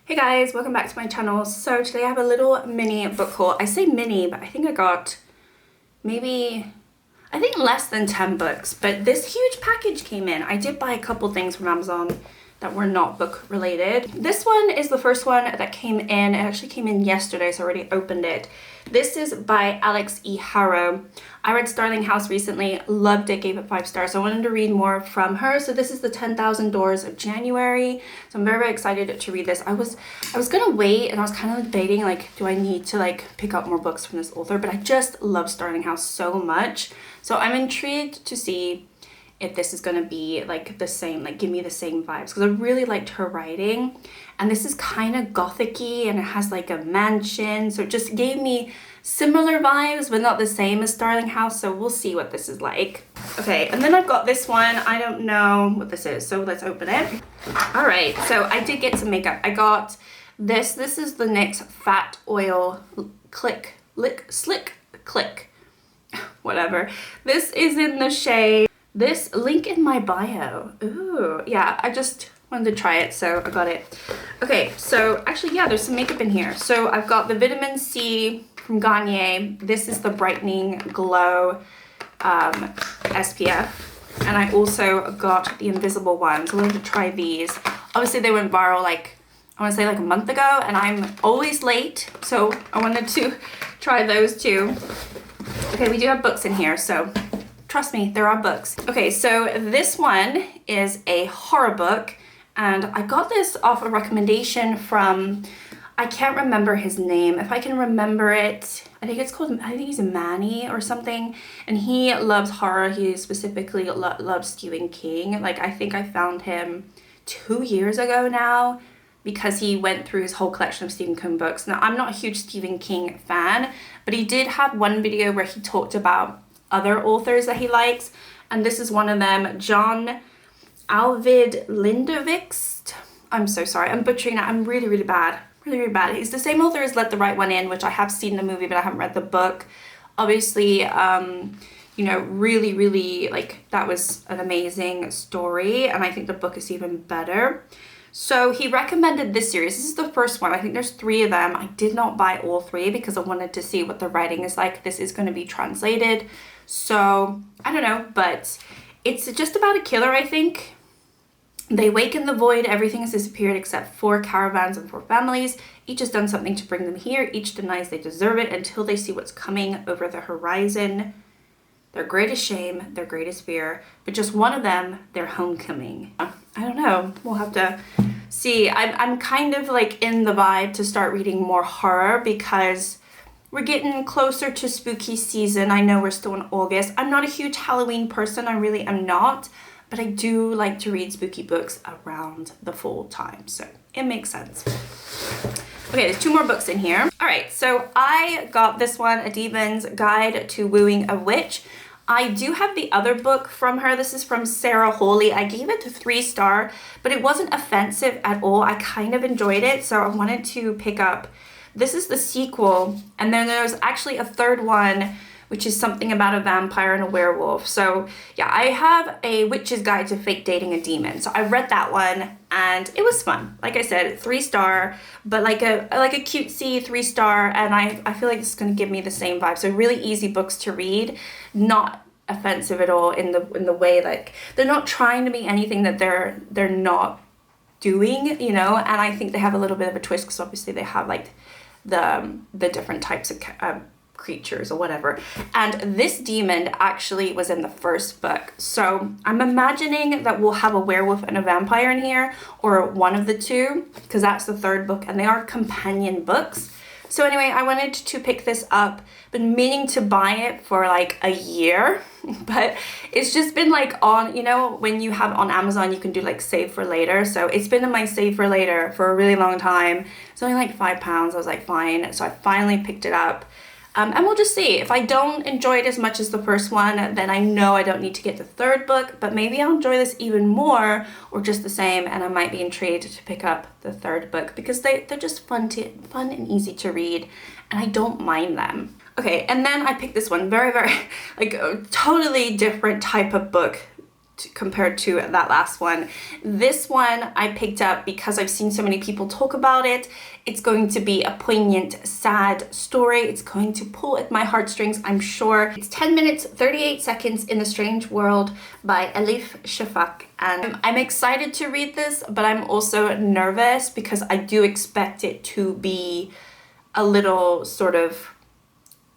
Hey guys, welcome back to my channel. So today I have a little mini book haul. I say mini, but I think I got I think less than 10 books, but this huge package came in. I did buy a couple things from Amazon that were not book related. This one is the first one that came in. It actually came in yesterday, so I already opened it. This is by Alex E. Harrow. I read Starling House recently, loved it, gave it 5 stars. So I wanted to read more from her. So this is the 10,000 Doors of January. So I'm very, very excited to read this. I was gonna wait, and I was kind of debating, like, do I need to like pick up more books from this author? But I just love Starling House so much. So I'm intrigued to see if this is gonna be like the same, like give me the same vibes, because I really liked her writing. And this is kind of gothic-y, and it has like a mansion, so it just gave me similar vibes but not the same as Starling House. So we'll see what this is like. Okay, and then I've got this one. I don't know what this is, so let's open it. All right, so I did get some makeup. I got this is the NYX Fat Oil Slick Click, whatever. This is in the shade, this link in my bio. Ooh, yeah, I just wanted to try it, so I got it. Okay, so actually, yeah, there's some makeup in here. So I've got the Vitamin C from Garnier. This is the Brightening Glow SPF. And I also got the invisible one, so I wanted to try these. Obviously, they went viral, like, I want to say like a month ago, and I'm always late, so I wanted to try those too. Okay, we do have books in here, so trust me, there are books. Okay, so this one is a horror book, and I got this off a recommendation from, I can't remember his name. If I can remember it, I think he's Manny or something, and he loves horror. He specifically loves Stephen King. Like, I think I found him 2 years ago now, because he went through his whole collection of Stephen King books. Now, I'm not a huge Stephen King fan, but he did have one video where he talked about other authors that he likes, and this is one of them, John Alvid Lindovix. I'm so sorry, I'm butchering that. I'm really, really bad. Really bad. He's the same author as Let the Right One In, which I have seen the movie, but I haven't read the book. Obviously, you know, really, really, like, that was an amazing story, and I think the book is even better. So he recommended this series. This is the first one. I think there's 3 of them. I did not buy all 3 because I wanted to see what the writing is like. This is going to be translated, so I don't know, but it's just about a killer, I think. They wake in the void, everything has disappeared except 4 caravans and 4 families. Each has done something to bring them here. Each denies they deserve it until they see what's coming over the horizon. Their greatest shame, their greatest fear, but just one of them, their homecoming. I don't know, we'll have to see. I'm kind of like in the vibe to start reading more horror because we're getting closer to spooky season. I know we're still in August. I'm not a huge Halloween person, I really am not. But I do like to read spooky books around the fall time, so it makes sense. Okay, there's 2 more books in here. All right, so I got this one, A Demon's Guide to Wooing a Witch. I do have the other book from her. This is from Sarah Hawley. I gave it a 3 star, but it wasn't offensive at all. I kind of enjoyed it, so I wanted to pick up. This is the sequel, and then there's actually a 3rd one, which is something about a vampire and a werewolf. So yeah, I have A Witch's Guide to Fake Dating a Demon. So I read that one, and it was fun. Like I said, 3 star, but like a cutesy 3 star, and I feel like it's gonna give me the same vibe. So really easy books to read, not offensive at all in the way, like, they're not trying to be anything that they're not doing, you know. And I think they have a little bit of a twist, because obviously they have like the different types of creatures or whatever, and this demon actually was in the first book, so I'm imagining that we'll have a werewolf and a vampire in here, or one of the 2, because that's the 3rd book, and they are companion books. So anyway, I wanted to pick this up, been meaning to buy it for like a year, but it's just been like on, you know, when you have on Amazon you can do like save for later, so it's been in my save for later for a really long time. It's only like £5. I was like, fine, so I finally picked it up. And we'll just see. If I don't enjoy it as much as the first one, then I know I don't need to get the 3rd book, but maybe I'll enjoy this even more, or just the same, and I might be intrigued to pick up the 3rd book, because they're just fun and easy to read, and I don't mind them. Okay, and then I picked this one, very, very, like, a totally different type of book compared to that last one. This one I picked up because I've seen so many people talk about it. It's going to be a poignant, sad story. It's going to pull at my heartstrings, I'm sure. It's 10 minutes, 38 seconds in a Strange World by LFTFGABBYF. And I'm excited to read this, but I'm also nervous because I do expect it to be a little sort of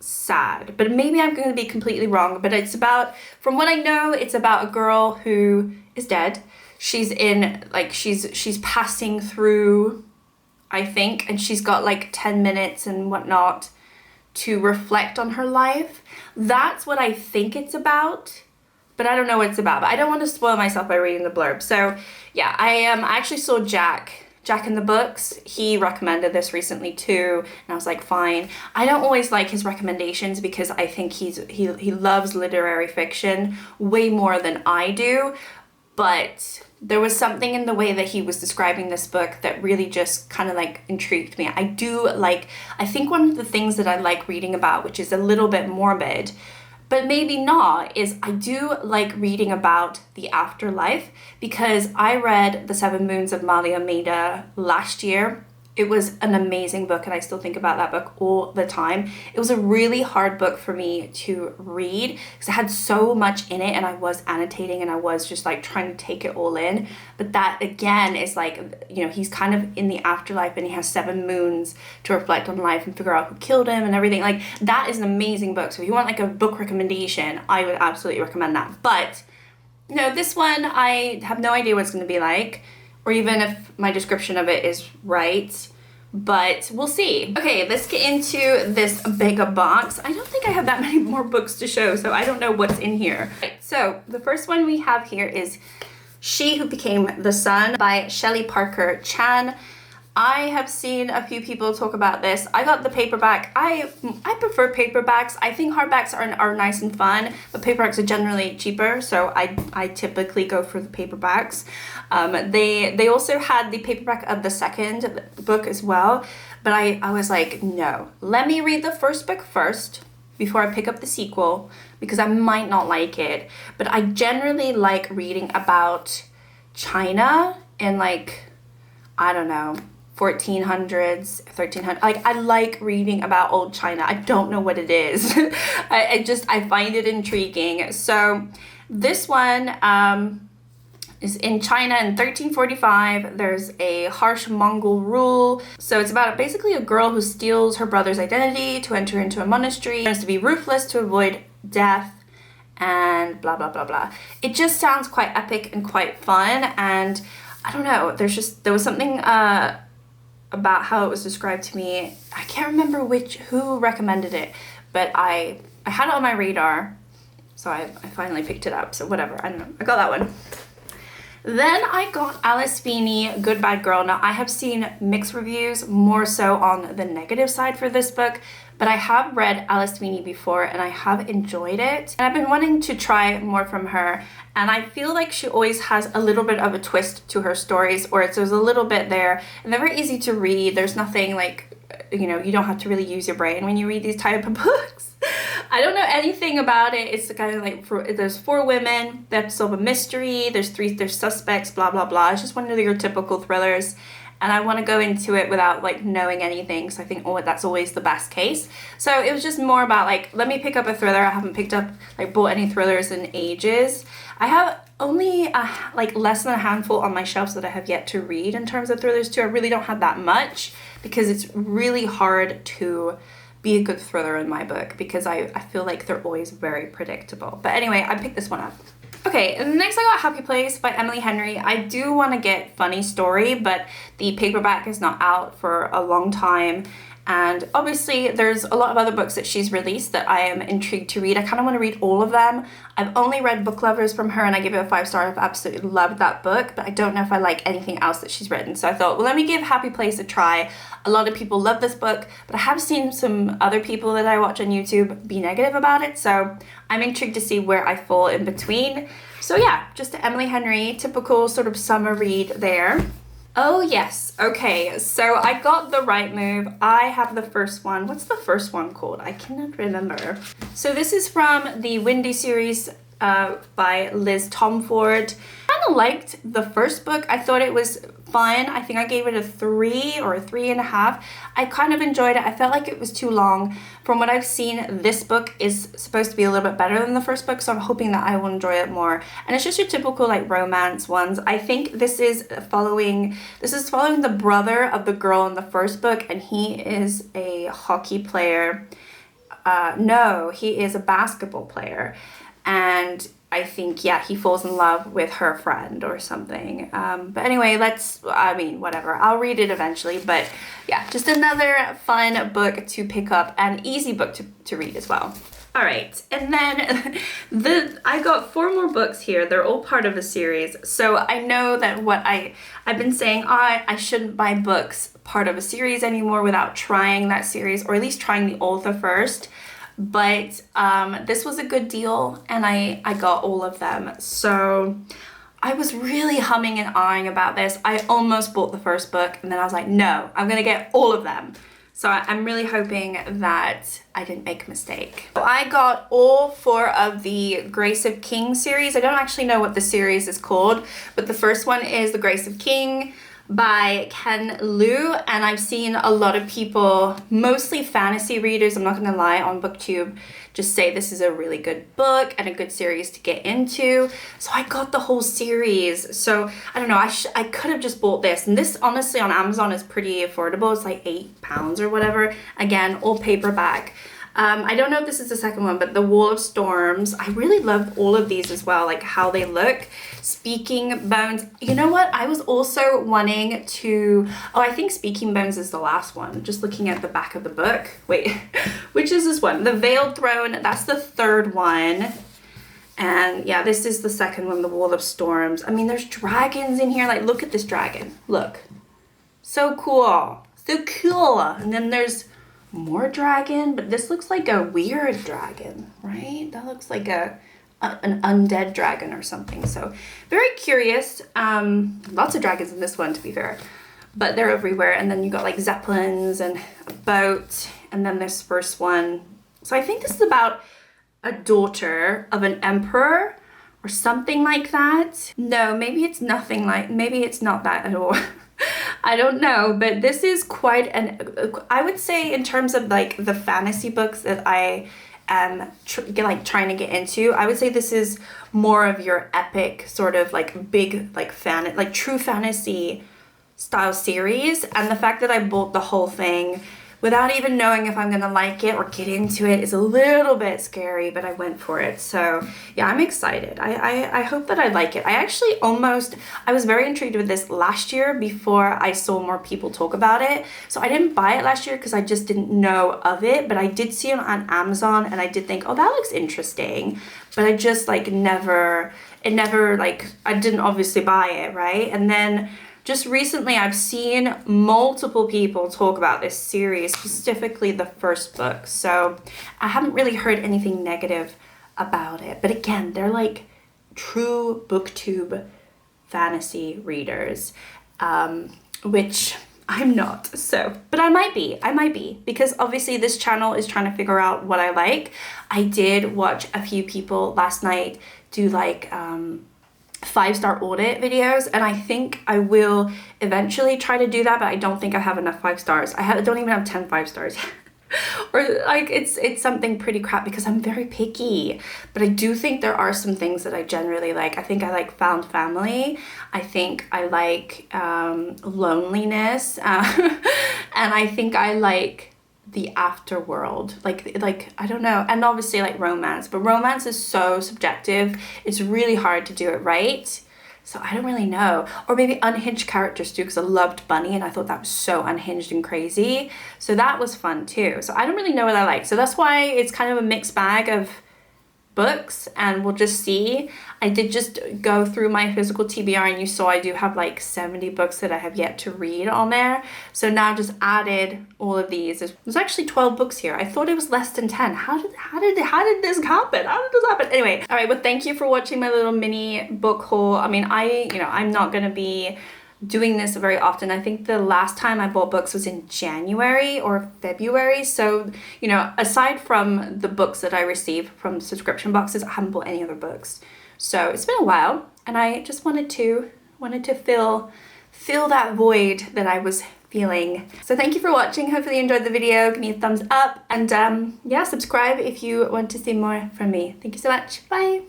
sad, but maybe I'm going to be completely wrong. But it's about, from what I know, it's about a girl who is dead. She's in, like, she's passing through, I think, and she's got like 10 minutes and whatnot to reflect on her life. That's what I think it's about, but I don't know what it's about. But I don't want to spoil myself by reading the blurb. So yeah, I actually saw Jack in the Books. He recommended this recently too, and I was like, fine. I don't always like his recommendations because I think he loves literary fiction way more than I do, but there was something in the way that he was describing this book that really just kind of like intrigued me. I think one of the things that I like reading about, which is a little bit morbid, but maybe not, is I do like reading about the afterlife, because I read The Seven Moons of Malia Maida last year. It was an amazing book, and I still think about that book all the time. It was a really hard book for me to read because it had so much in it, and I was annotating and I was just like trying to take it all in. But that again is like, you know, he's kind of in the afterlife and he has 7 moons to reflect on life and figure out who killed him and everything. Like, that is an amazing book. So if you want like a book recommendation, I would absolutely recommend that. But you know, this one, I have no idea what it's going to be like, or even if my description of it is right, but we'll see. Okay, let's get into this big box. I don't think I have that many more books to show, so I don't know what's in here. Right, so the first one we have here is She Who Became the Sun by Shelley Parker Chan. I have seen a few people talk about this. I got the paperback. I prefer paperbacks. I think hardbacks are nice and fun, but paperbacks are generally cheaper, so I typically go for the paperbacks. They also had the paperback of the second book as well, but I was like, no, let me read the first book first before I pick up the sequel, because I might not like it. But I generally like reading about China and, like, I don't know, 1400s, 1300s. Like, I like reading about old China. I don't know what it is. I find it intriguing. So this one is in China in 1345. There's a harsh Mongol rule. So it's about basically a girl who steals her brother's identity to enter into a monastery. She learns to be ruthless to avoid death, and blah, blah, blah, blah. It just sounds quite epic and quite fun. And I don't know, there was something about how it was described to me. I can't remember who recommended it, but I had it on my radar, so I finally picked it up. So whatever, I don't know, I got that one. Then I got Alice Feeney, Good Bad Girl. Now, I have seen mixed reviews, more so on the negative side for this book, but I have read Alice Feeney before and I have enjoyed it. And I've been wanting to try more from her, and I feel like she always has a little bit of a twist to her stories, or there's a little bit there, and they're very easy to read. There's nothing like, you know, you don't have to really use your brain when you read these type of books. I don't know anything about it. It's kind of like, there's 4 women that have to solve a mystery. There's suspects, blah, blah, blah. It's just one of your typical thrillers. And I want to go into it without like knowing anything. So I think that's always the best case. So it was just more about like, let me pick up a thriller. I haven't bought any thrillers in ages. I have only like less than a handful on my shelves that I have yet to read in terms of thrillers too. I really don't have that much because it's really hard to be a good thriller in my book, because I feel like they're always very predictable. But anyway, I picked this one up. Okay, and next I got Happy Place by Emily Henry. I do want to get Funny Story, but the paperback is not out for a long time. And obviously there's a lot of other books that she's released that I am intrigued to read. I kind of want to read all of them. I've only read Book Lovers from her and I give it a 5-star. I've absolutely loved that book, but I don't know if I like anything else that she's written. So I thought, well, let me give Happy Place a try. A lot of people love this book, but I have seen some other people that I watch on YouTube be negative about it. So I'm intrigued to see where I fall in between. So yeah, just Emily Henry, typical sort of summer read there. Oh yes, okay, so I got The Right Move. I have the first one. What's the first one called? I cannot remember. So this is from the Windy series, by Liz Tomford. I kind of liked the first book. I thought it was fun. I think I gave it a 3 or a 3.5. I kind of enjoyed it. I felt like it was too long. From what I've seen, this book is supposed to be a little bit better than the first book, so I'm hoping that I will enjoy it more. And it's just your typical like romance ones. I think this is following the brother of the girl in the first book, and he is a hockey player. No, he is a basketball player. And I think, yeah, he falls in love with her friend or something. But anyway, whatever. I'll read it eventually. But yeah, just another fun book to pick up and easy book to read as well. All right, and then I got 4 more books here. They're all part of a series. So I know that I've been saying, I shouldn't buy books part of a series anymore without trying that series, or at least trying the author first. But this was a good deal, and I got all of them. So I was really humming and ahhing about this. I almost bought the first book, and then I was like, no, I'm gonna get all of them. So I'm really hoping that I didn't make a mistake. So I got all 4 of the Grace of King series. I don't actually know what the series is called, but the first one is The Grace of King by Ken Liu, and I've seen a lot of people, mostly fantasy readers, I'm not gonna lie, on BookTube, just say this is a really good book and a good series to get into. So I got the whole series. So I don't know, I could have just bought this, and this honestly on Amazon is pretty affordable. It's like £8 or whatever. Again, all paperback. I don't know if this is the second one, but The Wall of Storms. I really love all of these as well, like how they look. Speaking Bones. You know what? I was also wanting to... Oh, I think Speaking Bones is the last one. Just looking at the back of the book. Wait, which is this one? The Veiled Throne. That's the third one. And yeah, this is the second one, The Wall of Storms. I mean, there's dragons in here. Like, look at this dragon. Look. So cool. So cool. And then there's more dragon, but this looks like a weird dragon, right? That looks like an undead dragon or something. So very curious. Lots of dragons in this one, to be fair, but they're everywhere. And then you got like zeppelins and a boat, and then this first one. So I think this is about a daughter of an emperor or something like that. No, maybe it's not that at all. I don't know, but this is quite I would say in terms of like the fantasy books that I am trying to get into, I would say this is more of your epic sort of like big like true fantasy style series. And the fact that I bought the whole thing without even knowing if I'm gonna like it or get into it is a little bit scary, but I went for it. So yeah, I'm excited. I hope that I like it. I was very intrigued with this last year before I saw more people talk about it. So I didn't buy it last year because I just didn't know of it, but I did see it on Amazon, and I did think, oh, that looks interesting. But I just I didn't obviously buy it, right? And then just recently, I've seen multiple people talk about this series, specifically the first book. So I haven't really heard anything negative about it. But again, they're like true BookTube fantasy readers, which I'm not. So, but I might be, because obviously this channel is trying to figure out what I like. I did watch a few people last night do like 5-star audit videos, and I think I will eventually try to do that, but I don't think I have enough 5 stars. I don't even have 10 5-stars or like it's something pretty crap because I'm very picky. But I do think there are some things that I generally like. I think I like found family. I think I like loneliness, and I think I like the afterworld, like I don't know, and obviously like romance, but romance is so subjective. It's really hard to do it right, so I don't really know. Or maybe unhinged characters too, because I loved Bunny and I thought that was so unhinged and crazy, so that was fun too. So I don't really know what I like, so that's why it's kind of a mixed bag of books, and we'll just see. I did just go through my physical TBR, and you saw I do have like 70 books that I have yet to read on there. So now I've just added all of these. There's actually 12 books here. I thought it was less than 10. How did this happen? How did this happen? Anyway, all right, well, thank you for watching my little mini book haul. I mean, I'm not gonna be doing this very often. I think the last time I bought books was in January or February. So, you know, aside from the books that I receive from subscription boxes, I haven't bought any other books. So it's been a while, and I just wanted to fill that void that I was feeling. So thank you for watching. Hopefully you enjoyed the video. Give me a thumbs up, and yeah, subscribe if you want to see more from me. Thank you so much. Bye.